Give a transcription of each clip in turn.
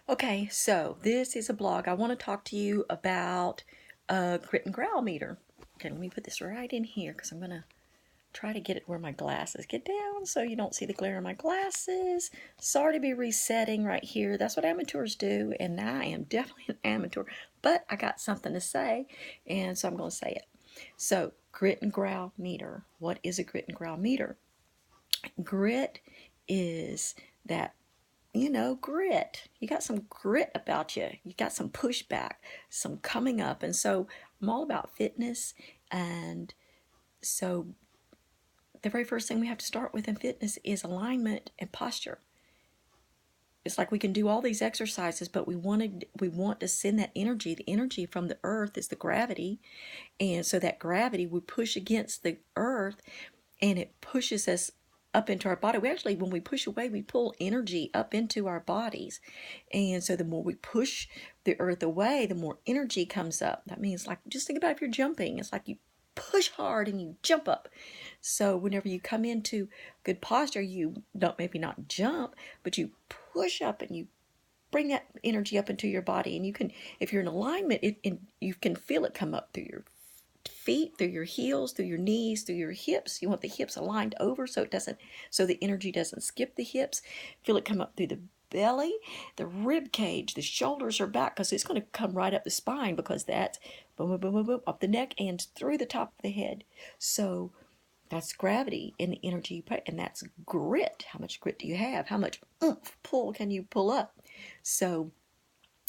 Okay, so this is a blog. I want to talk to you about a grit and growl meter. Okay, let me put this right in here because I'm going to try to get it where my glasses get down so you don't see the glare of my glasses. Sorry to be resetting right here. That's what amateurs do, and I am definitely an amateur, but I got something to say, and so I'm going to say it. So, grit and growl meter. What is a grit and growl meter? Grit is that grit. You got some grit about you. You got some pushback, some coming up. And so I'm all about fitness. And so the very first thing we have to start with in fitness is alignment and posture. It's like we can do all these exercises, but we want to send that energy. The energy from the earth is the gravity. And so that gravity would push against the earth and it pushes us up into our body. We actually, when we push away, we pull energy up into our bodies. And so the more we push the earth away, the more energy comes up. That means, like, just think about if you're jumping. It's like you push hard and you jump up. So whenever you come into good posture, you don't, maybe not jump, but you push up and you bring that energy up into your body. And you can, if you're in alignment, you can feel it come up through your feet, through your heels, through your knees, through your hips. You want the hips aligned over so the energy doesn't skip the hips. Feel it come up through the belly, the rib cage, the shoulders are back because it's going to come right up the spine because that's boom, boom, boom, boom, boom, up the neck and through the top of the head. So that's gravity and the energy you put, and that's grit. How much grit do you have? How much pull can you pull up? So,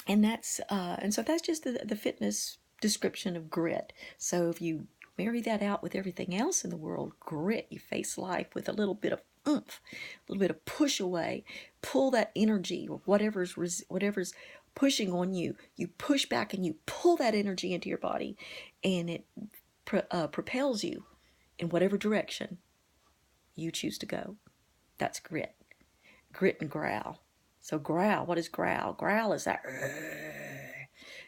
and so that's just the fitness description of grit. So if you marry that out with everything else in the world, grit, you face life with a little bit of oomph, a little bit of push away, pull that energy, whatever's pushing on you, you push back and you pull that energy into your body, and it propels you in whatever direction you choose to go. That's grit. Grit and growl. So growl, what is growl? Growl is that,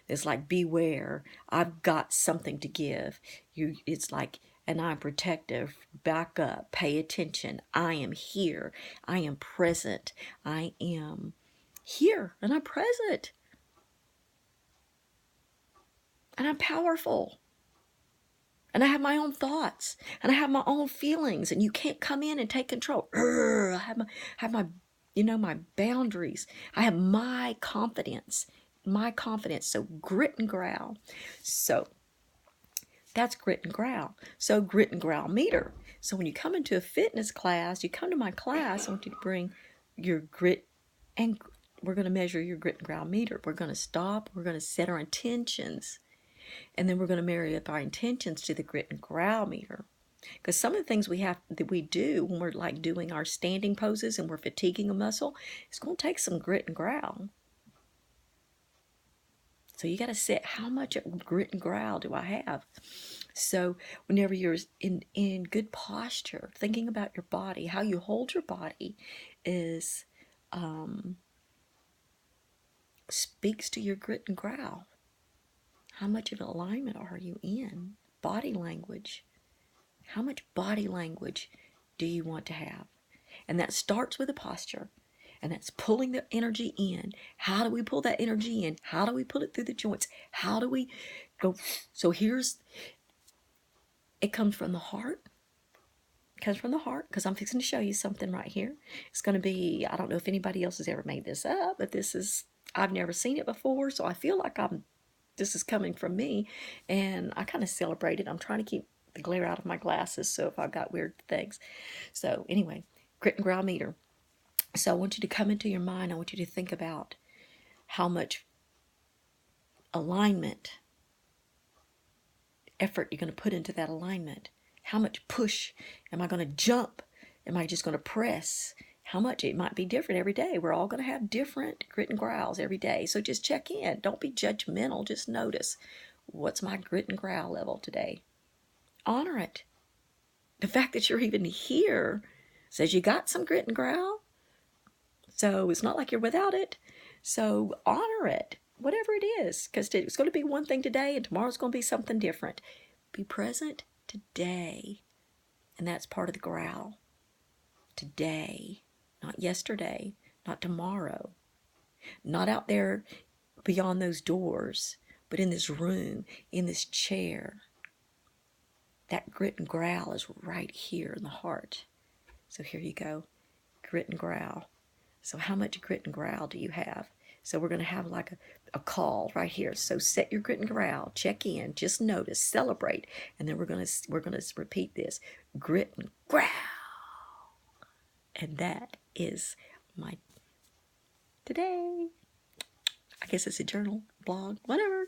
it's like beware, I've got something to give. It's like, and I'm protective, back up, pay attention. I am here. I am present. I am here and I'm present. And I'm powerful. And I have my own thoughts. And I have my own feelings. And you can't come in and take control. I have my my boundaries. I have my confidence. My confidence. So grit and growl. So that's grit and growl. So grit and growl meter. So when you come into a fitness class, you come to my class, I want you to bring your grit, and we're going to measure your grit and growl meter. We're going to stop. We're going to set our intentions. And then we're going to marry up our intentions to the grit and growl meter. Because some of the things that we do when we're like doing our standing poses and we're fatiguing a muscle, it's going to take some grit and growl. So you got to set how much grit and growl do I have. So whenever you're in good posture, thinking about your body, how you hold your body is speaks to your grit and growl. How much of an alignment are you in? Body language. How much body language do you want to have? And that starts with a posture. And that's pulling the energy in. How do we pull that energy in? How do we pull it through the joints? How do we go? So it comes from the heart. It comes from the heart because I'm fixing to show you something right here. It's going to be, I don't know if anybody else has ever made this up, but I've never seen it before. So I feel like this is coming from me, and I kind of celebrate it. I'm trying to keep the glare out of my glasses, so if I've got weird things. So anyway, grit and growl meter. So I want you to come into your mind. I want you to think about how much alignment, effort you're going to put into that alignment. How much push? Am I going to jump? Am I just going to press? How much? It might be different every day. We're all going to have different grit and growls every day. So just check in. Don't be judgmental. Just notice, what's my grit and growl level today? Honor it. The fact that you're even here says you got some grit and growl. So it's not like you're without it. So honor it, whatever it is, because it's going to be one thing today and tomorrow's going to be something different. Be present today. And that's part of the growl. Today. Not yesterday, not tomorrow. Not out there beyond those doors, but in this room, in this chair. That grit and growl is right here in the heart. So here you go, grit and growl. So how much grit and growl do you have? So we're going to have like a call right here. So set your grit and growl, check in, just notice, celebrate, and then we're going to repeat this, grit and growl. And that is my today. I guess it's a journal, blog, whatever.